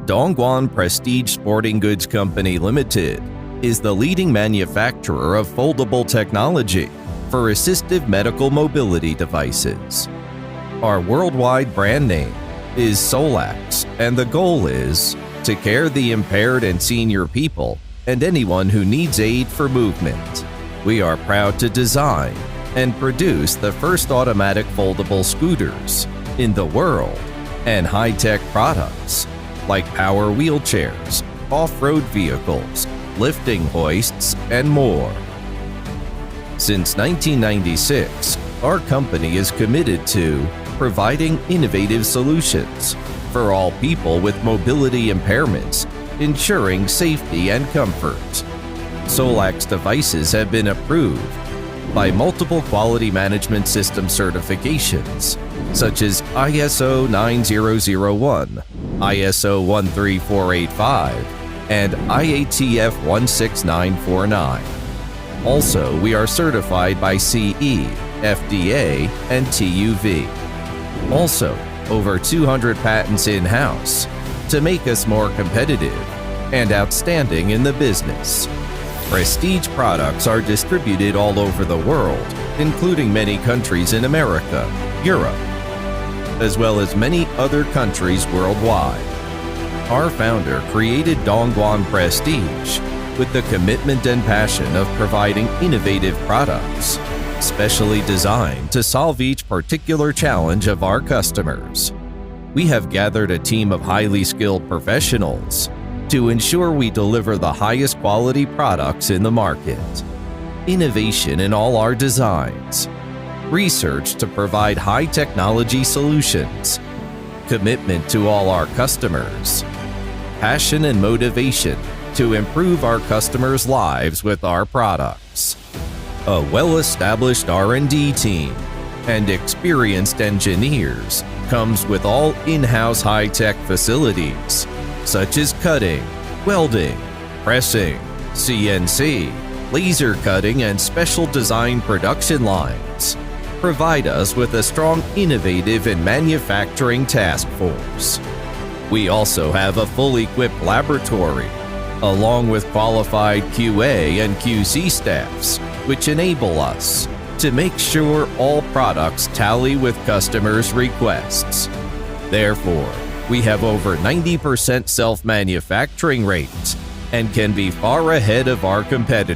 Dongguan Prestige Sporting Goods Company Limited is the leading manufacturer of foldable technology for assistive medical mobility devices. Our worldwide brand name is Solax, and the goal is to care the impaired and senior people and anyone who needs aid for movement. We are proud to design and produce the first automatic foldable scooters in the world and high-tech products like power wheelchairs, off-road vehicles, lifting hoists, and more. Since 1996, our company is committed to providing innovative solutions for all people with mobility impairments, ensuring safety and comfort. Solax devices have been approved by multiple quality management system certifications, such as ISO 9001, ISO 13485, and IATF 16949. Also, we are certified by CE, FDA, and TÜV. Also, over 200 patents in-house to make us more competitive and outstanding in the business. Prestige products are distributed all over the world, including many countries in America, Europe, as well as many other countries worldwide. Our founder created Dongguan Prestige with the commitment and passion of providing innovative products, specially designed to solve each particular challenge of our customers. We have gathered a team of highly skilled professionals to ensure we deliver the highest quality products in the market. Innovation in all our designs, research to provide high technology solutions, commitment to all our customers, passion and motivation to improve our customers' lives with our products. A well-established R&D team and experienced engineers comes with all in-house high-tech facilities such as cutting, welding, pressing, CNC, laser cutting, and special design production lines. Provide us with a strong innovative and manufacturing task force. We also have a fully equipped laboratory, along with qualified QA and QC staffs, which enable us to make sure all products tally with customers' requests. Therefore, we have over 90% self-manufacturing rates and can be far ahead of our competitors.